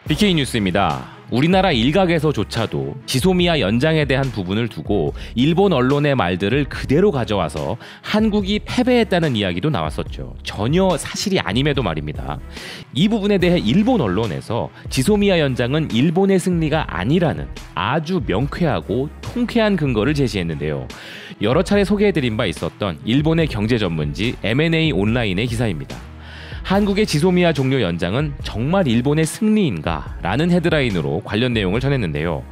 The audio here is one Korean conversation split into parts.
BK 뉴스입니다. 우리나라 일각에서조차도 지소미아 연장에 대한 부분을 두고 일본 언론의 말들을 그대로 가져와서 한국이 패배했다는 이야기도 나왔었죠. 전혀 사실이 아님에도 말입니다. 이 부분에 대해 일본 언론에서 지소미아 연장은 일본의 승리가 아니라는 아주 명쾌하고 통쾌한 근거를 제시했는데요. 여러 차례 소개해드린 바 있었던 일본의 경제 전문지 M&A 온라인의 기사입니다. 한국의 지소미아 종료 연장은 정말 일본의 승리인가? 라는 헤드라인으로 관련 내용을 전했는데요.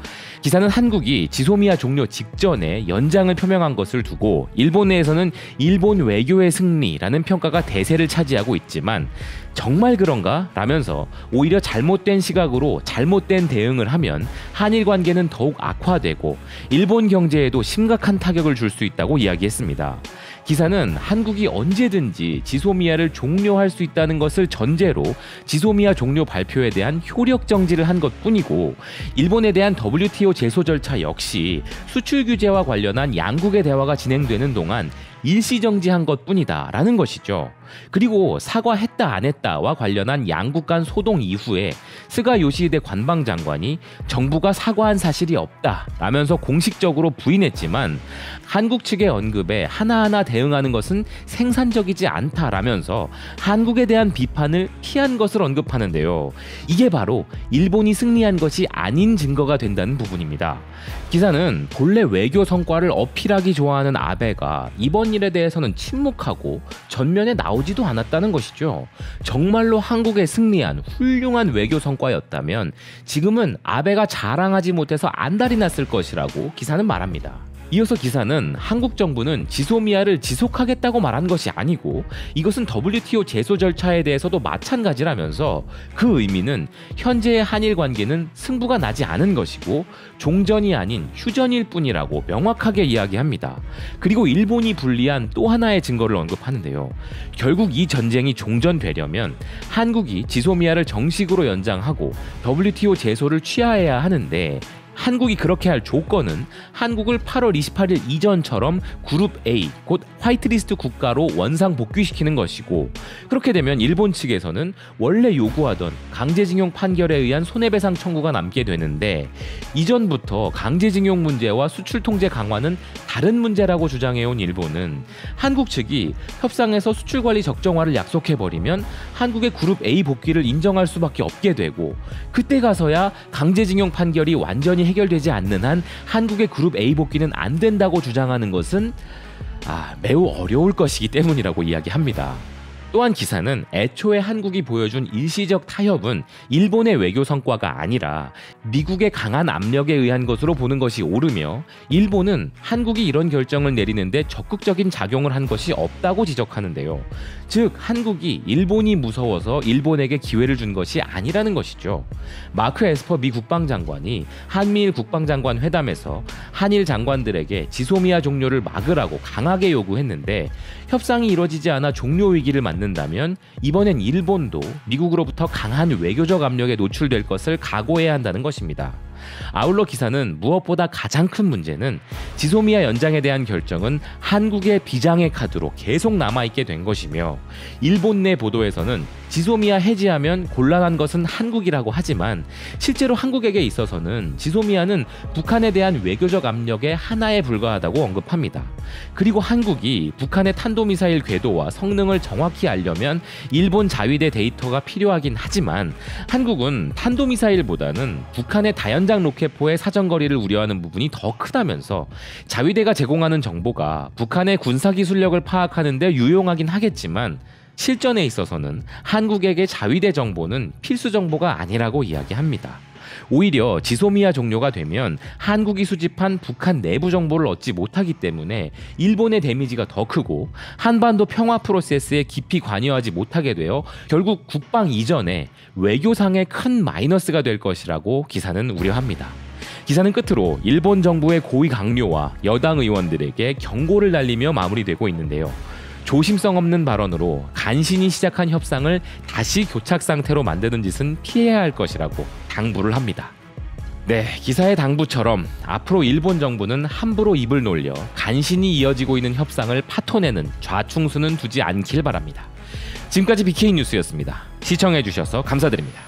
기사는 한국이 지소미아 종료 직전에 연장을 표명한 것을 두고 일본 내에서는 일본 외교의 승리라는 평가가 대세를 차지하고 있지만 정말 그런가? 라면서 오히려 잘못된 시각으로 잘못된 대응을 하면 한일 관계는 더욱 악화되고 일본 경제에도 심각한 타격을 줄 수 있다고 이야기했습니다. 기사는 한국이 언제든지 지소미아를 종료할 수 있다는 것을 전제로 지소미아 종료 발표에 대한 효력 정지를 한 것뿐이고 일본에 대한 WTO 제소 절차 역시 수출 규제와 관련한 양국의 대화가 진행되는 동안 일시정지한 것뿐이다 라는 것이죠. 그리고 사과했다 안 했다와 관련한 양국 간 소동 이후에 스가 요시히데 관방장관이 정부가 사과한 사실이 없다 라면서 공식적으로 부인했지만 한국 측의 언급에 하나하나 대응하는 것은 생산적이지 않다라면서 한국에 대한 비판을 피한 것을 언급하는데요. 이게 바로 일본이 승리한 것이 아닌 증거가 된다는 부분입니다. 기사는 본래 외교 성과를 어필하기 좋아하는 아베가 이번 일에 대해서는 침묵하고 전면에 나오지도 않았다는 것이죠. 정말로 한국에 승리한 훌륭한 외교 성과였다면 지금은 아베가 자랑하지 못해서 안달이 났을 것이라고 기사는 말합니다. 이어서 기사는 한국 정부는 지소미아를 지속하겠다고 말한 것이 아니고 이것은 WTO 제소 절차에 대해서도 마찬가지라면서 그 의미는 현재의 한일 관계는 승부가 나지 않은 것이고 종전이 아닌 휴전일 뿐이라고 명확하게 이야기합니다. 그리고 일본이 불리한 또 하나의 증거를 언급하는데요. 결국 이 전쟁이 종전되려면 한국이 지소미아를 정식으로 연장하고 WTO 제소를 취하해야 하는데 한국이 그렇게 할 조건은 한국을 8월 28일 이전처럼 그룹 A, 곧 화이트리스트 국가로 원상 복귀시키는 것이고 그렇게 되면 일본 측에서는 원래 요구하던 강제징용 판결에 의한 손해배상 청구가 남게 되는데 이전부터 강제징용 문제와 수출 통제 강화는 다른 문제라고 주장해온 일본은 한국 측이 협상에서 수출관리 적정화를 약속해버리면 한국의 그룹 A 복귀를 인정할 수밖에 없게 되고 그때 가서야 강제징용 판결이 완전히 해결되지 않는 한 한국의 그룹 A 복귀는 안 된다고 주장하는 것은 매우 어려울 것이기 때문이라고 이야기합니다. 또한 기사는 애초에 한국이 보여준 일시적 타협은 일본의 외교 성과가 아니라 미국의 강한 압력에 의한 것으로 보는 것이 옳으며 일본은 한국이 이런 결정을 내리는데 적극적인 작용을 한 것이 없다고 지적하는데요. 즉 한국이 일본이 무서워서 일본에게 기회를 준 것이 아니라는 것이죠. 마크 에스퍼 미 국방장관이 한미일 국방장관 회담에서 한일 장관들에게 지소미아 종료를 막으라고 강하게 요구했는데 협상이 이뤄지지 않아 종료 위기를 맞는다면 이번엔 일본도 미국으로부터 강한 외교적 압력에 노출될 것을 각오해야 한다는 것입니다. 아울러 기사는 무엇보다 가장 큰 문제는 지소미아 연장에 대한 결정은 한국의 비장의 카드로 계속 남아있게 된 것이며 일본 내 보도에서는 지소미아 해지하면 곤란한 것은 한국이라고 하지만 실제로 한국에게 있어서는 지소미아는 북한에 대한 외교적 압력의 하나에 불과하다고 언급합니다. 그리고 한국이 북한의 탄도미사일 궤도와 성능을 정확히 알려면 일본 자위대 데이터가 필요하긴 하지만 한국은 탄도미사일보다는 북한의 다연장 로켓포의 사정거리를 우려하는 부분이 더 크다면서 자위대가 제공하는 정보가 북한의 군사기술력을 파악하는 데 유용하긴 하겠지만 실전에 있어서는 한국에게 자위대 정보는 필수 정보가 아니라고 이야기합니다. 오히려 지소미아 종료가 되면 한국이 수집한 북한 내부 정보를 얻지 못하기 때문에 일본의 데미지가 더 크고 한반도 평화 프로세스에 깊이 관여하지 못하게 되어 결국 국방 이전에 외교상의 큰 마이너스가 될 것이라고 기사는 우려합니다. 기사는 끝으로 일본 정부의 고위 강요와 여당 의원들에게 경고를 날리며 마무리되고 있는데요. 조심성 없는 발언으로 간신히 시작한 협상을 다시 교착 상태로 만드는 짓은 피해야 할 것이라고 당부를 합니다. 네, 기사의 당부처럼 앞으로 일본 정부는 함부로 입을 놀려 간신히 이어지고 있는 협상을 파토내는 좌충수는 두지 않길 바랍니다. 지금까지 BK 뉴스였습니다. 시청해주셔서 감사드립니다.